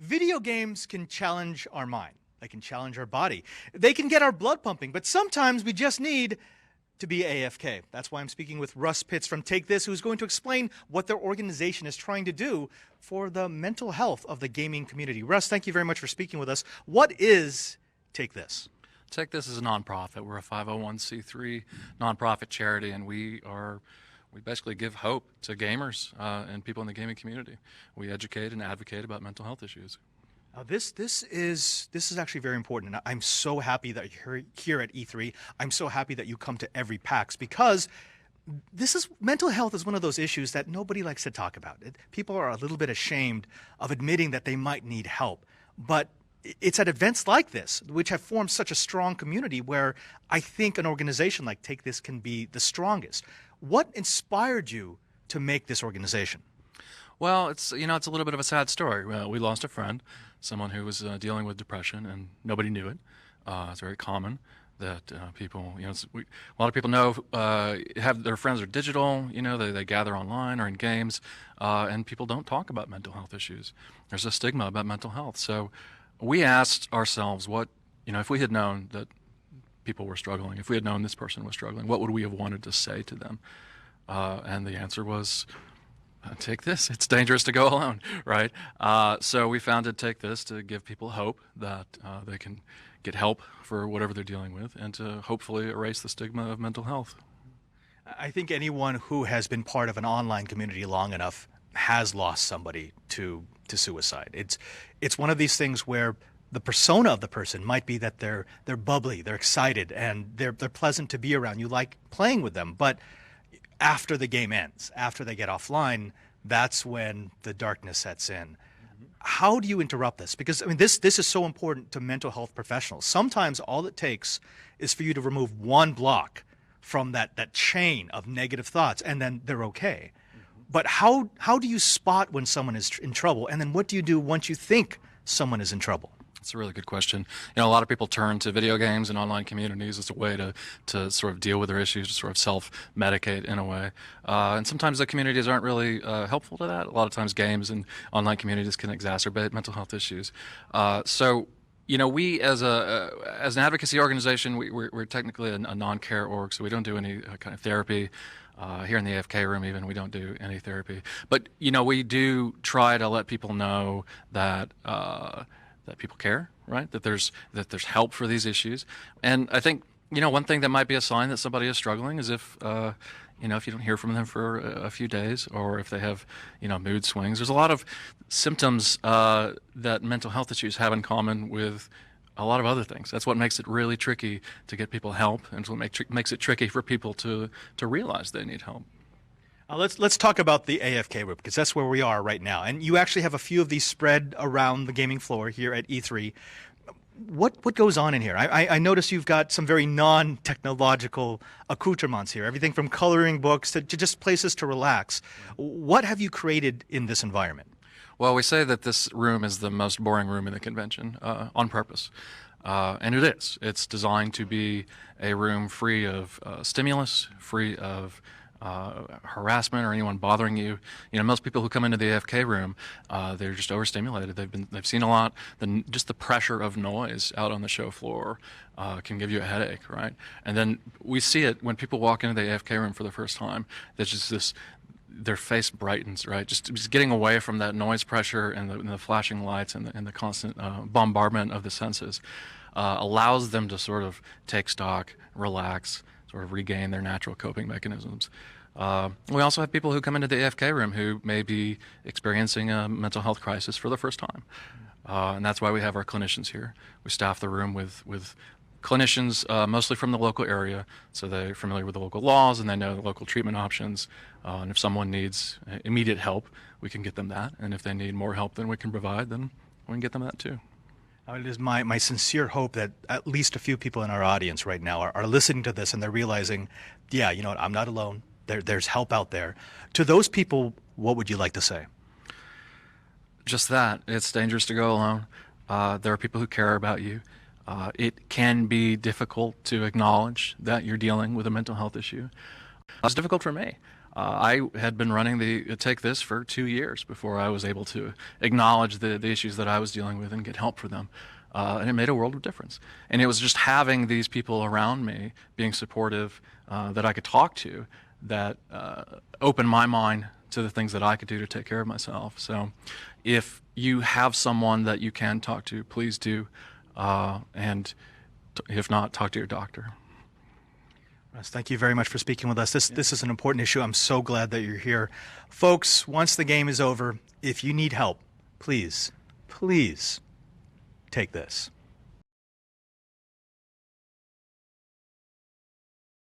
Video games can challenge our mind. They can challenge our body. They can get our blood pumping, but sometimes we just need to be AFK. That's why I'm speaking with Russ Pitts from Take This, who's going to explain what their organization is trying to do for the mental health of the gaming community. Russ, thank you very much for speaking with us. What is Take This? Take This is a nonprofit. We're a 501c3 nonprofit charity, and we basically give hope to gamers and people in the gaming community. We educate and advocate about mental health issues. Now this is actually very important, and I'm so happy that you're here at E3. I'm so happy that you come to every PAX, because mental health is one of those issues that nobody likes to talk about. People are a little bit ashamed of admitting that they might need help, but it's at events like this, which have formed such a strong community, where I think an organization like Take This can be the strongest. What inspired you to make this organization? Well, it's a little bit of a sad story. We lost a friend, someone who was dealing with depression, and nobody knew it. It's very common that people, a lot of people know have their friends are digital. They gather online or in games, and people don't talk about mental health issues. There's a stigma about mental health. So we asked ourselves, if we had known that people were struggling, if we had known this person was struggling, what would we have wanted to say to them? And the answer was, take this. It's dangerous to go alone, right? So we founded Take This to give people hope that they can get help for whatever they're dealing with, and to hopefully erase the stigma of mental health. I think anyone who has been part of an online community long enough has lost somebody to suicide. It's one of these things where the persona of the person might be that they're bubbly, they're excited, and they're pleasant to be around. You like playing with them, but after the game ends, after they get offline, that's when the darkness sets in. How do you interrupt this? Because this is so important to mental health professionals. Sometimes all it takes is for you to remove one block from that chain of negative thoughts, and then they're okay. But how do you spot when someone is in trouble? And then what do you do once you think someone is in trouble? That's a really good question. A lot of people turn to video games and online communities as a way to sort of deal with their issues, to sort of self-medicate in a way. And sometimes the communities aren't really helpful to that. A lot of times games and online communities can exacerbate mental health issues. So we as an advocacy organization, we're technically a non-care org, so we don't do any kind of therapy. Here in the AFK Room, even, we don't do any therapy. But we do try to let people know that people care, right? That there's help for these issues. And I think one thing that might be a sign that somebody is struggling is if you don't hear from them for a few days, or if they have mood swings. There's a lot of symptoms that mental health issues have in common with a lot of other things. That's what makes it really tricky to get people help, and it's what makes it tricky for people to realize they need help. Let's talk about the AFK Room, because that's where we are right now. And you actually have a few of these spread around the gaming floor here at E3. What goes on in here? I notice you've got some very non-technological accoutrements here, everything from coloring books to just places to relax. What have you created in this environment? Well, we say that this room is the most boring room in the convention on purpose. And it is. It's designed to be a room free of stimulus, free of harassment or anyone bothering you. Most people who come into the AFK Room, they're just overstimulated. They've seen a lot. Just the pressure of noise out on the show floor can give you a headache, right? And then we see it when people walk into the AFK Room for the first time. There's just their face brightens, right? Just getting away from that noise pressure and the flashing lights and the constant bombardment of the senses allows them to sort of take stock, relax, sort of regain their natural coping mechanisms. We also have people who come into the AFK Room who may be experiencing a mental health crisis for the first time. And that's why we have our clinicians here. We staff the room with clinicians, mostly from the local area, so they're familiar with the local laws and they know the local treatment options. And if someone needs immediate help, we can get them that. And if they need more help than we can provide, then we can get them that too. It is my sincere hope that at least a few people in our audience right now are listening to this, and they're realizing, yeah, what, I'm not alone. There's help out there. To those people, what would you like to say? Just that. It's dangerous to go alone. There are people who care about you. It can be difficult to acknowledge that you're dealing with a mental health issue. It's difficult for me. I had been running the Take This for 2 years before I was able to acknowledge the issues that I was dealing with and get help for them. And it made a world of difference. And it was just having these people around me, being supportive, that I could talk to, that opened my mind to the things that I could do to take care of myself. So if you have someone that you can talk to, please do. And if not, talk to your doctor. Russ, thank you very much for speaking with us. This is an important issue. I'm so glad that you're here. Folks, once the game is over, if you need help, please take this.